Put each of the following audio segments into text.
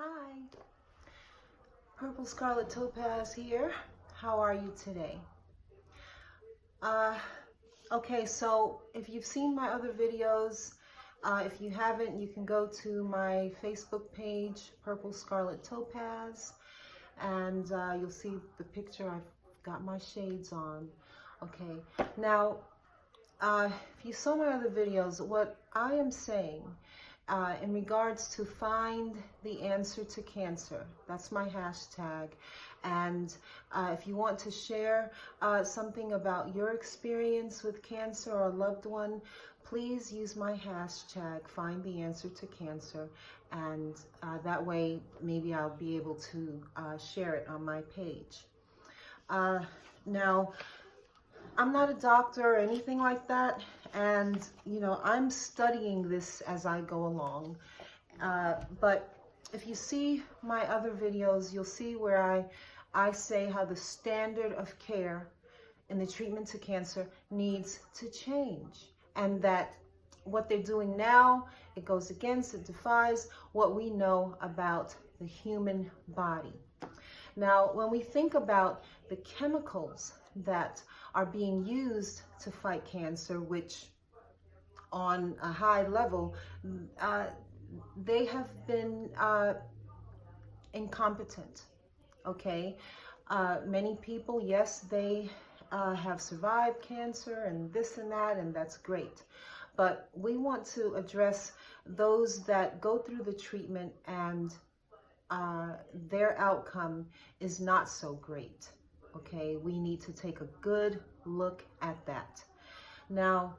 Hi, Purple Scarlet Topaz here. How are you today? Okay, so if you've seen my other videos, if you haven't, you can go to my Facebook page, Purple Scarlet Topaz, and you'll see the picture. I've got my shades on. Okay, now, if you saw my other videos, what I am saying in regards to find the answer to cancer, that's my hashtag. And if you want to share something about your experience with cancer or a loved one, please use my hashtag, find the answer to cancer. And that way, maybe I'll be able to share it on my page. Now, I'm not a doctor or anything like that, and I'm studying this as I go along. But if you see my other videos, you'll see where I say how the standard of care in the treatment to cancer needs to change, and that what they're doing now, it goes against, it defies what we know about the human body. Now, when we think about the chemicals that are being used to fight cancer, which on a high level, they have been incompetent, okay? Many people, yes, they have survived cancer and this and that, and that's great. But we want to address those that go through the treatment and their outcome is not so great. Okay, we need to take a good look at that. Now,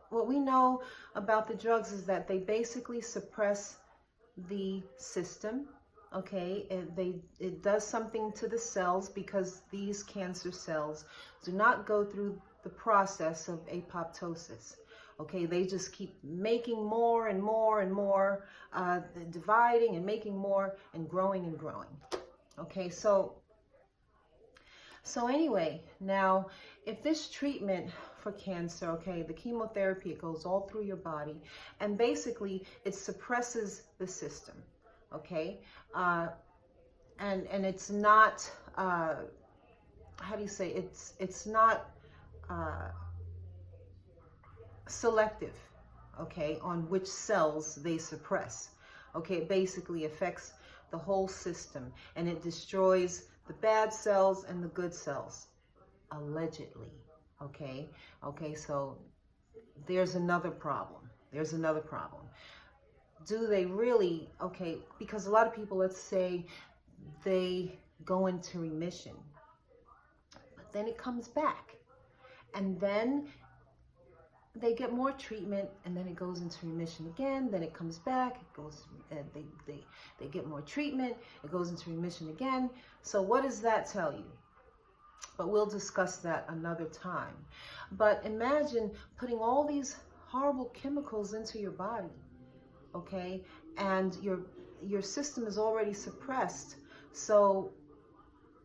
what we know about the drugs is that they basically suppress the system. Okay, it does something to the cells, because these cancer cells do not go through the process of apoptosis. Okay, they just keep making more and more and more, dividing and making more and growing and growing. Okay, so anyway, now if this treatment for cancer, okay, the chemotherapy, it goes all through your body, and basically it suppresses the system, okay, and it's not, how do you say, it's not selective, okay, on which cells they suppress. Okay, it basically affects the whole system, and it destroys the bad cells and the good cells, allegedly. Okay, so there's another problem. Do they really? Okay, because a lot of people, let's say they go into remission, but then it comes back, and then they get more treatment, and then it goes into remission again, then it comes back, it goes, they get more treatment, it goes into remission again. So what does that tell you? But we'll discuss that another time. But imagine putting all these horrible chemicals into your body, okay, and your system is already suppressed. So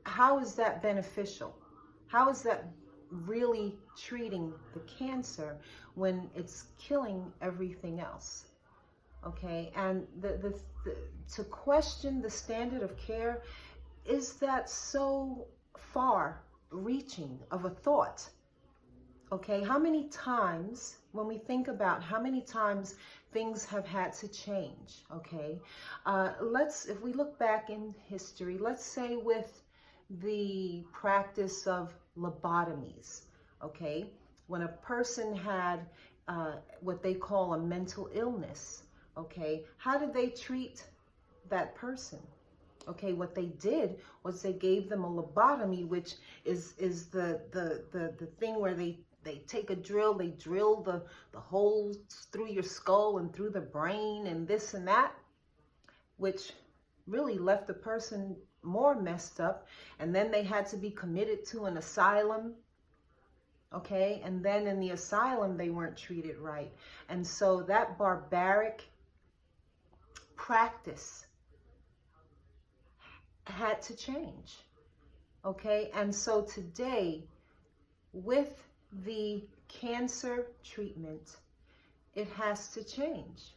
how is that beneficial? How is that really treating the cancer when it's killing everything else? Okay, and to question the standard of care, is that so far reaching of a thought? Okay, how many times, when we think about how many times things have had to change, okay, if we look back in history, let's say with the practice of lobotomies, okay, when a person had what they call a mental illness, okay, how did they treat that person? Okay, what they did was they gave them a lobotomy, which is the thing where they take a drill, they drill the holes through your skull and through the brain and this and that, which really left the person more messed up, and then they had to be committed to an asylum, okay, and then in the asylum they weren't treated right, and so that barbaric practice had to change, okay, and so today with the cancer treatment, it has to change.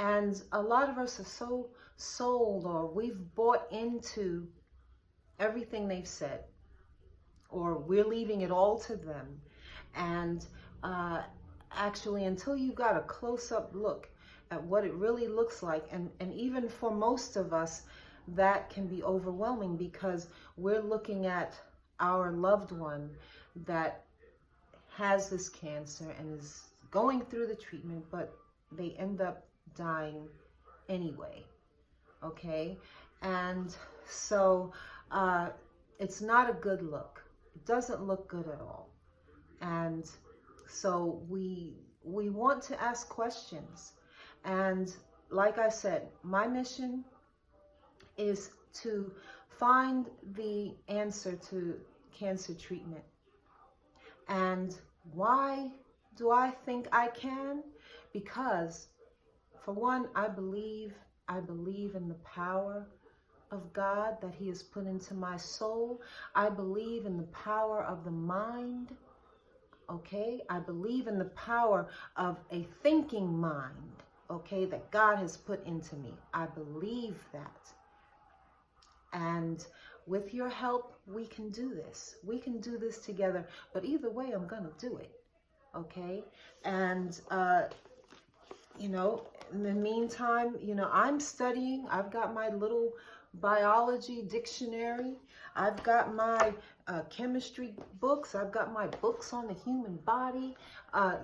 And a lot of us are so sold, or we've bought into everything they've said, or we're leaving it all to them. And actually, until you got a close-up look at what it really looks like, and even for most of us, that can be overwhelming, because we're looking at our loved one that has this cancer and is going through the treatment, but they end up dying anyway. Okay? And so it's not a good look. It doesn't look good at all. And so we want to ask questions. And like I said, my mission is to find the answer to cancer treatment. And why do I think I can? Because, for one, I believe in the power of God that He has put into my soul. I believe in the power of the mind. Okay? I believe in the power of a thinking mind, okay, that God has put into me. I believe that. And with your help, we can do this. We can do this together. But either way, I'm going to do it. Okay? And, you know, in the meantime, you know, I'm studying. I've got my little biology dictionary. I've got my chemistry books. I've got my books on the human body,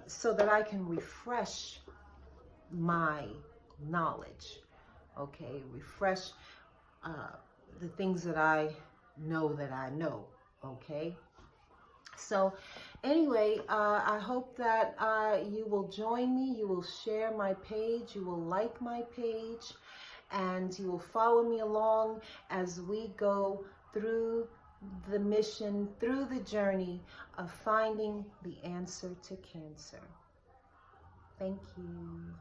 so that I can refresh my knowledge. Okay? Refresh the things that I know. Okay? So anyway, I hope that you will join me. You will share my page. You will like my page. And you will follow me along as we go through the mission, through the journey of finding the answer to cancer. Thank you.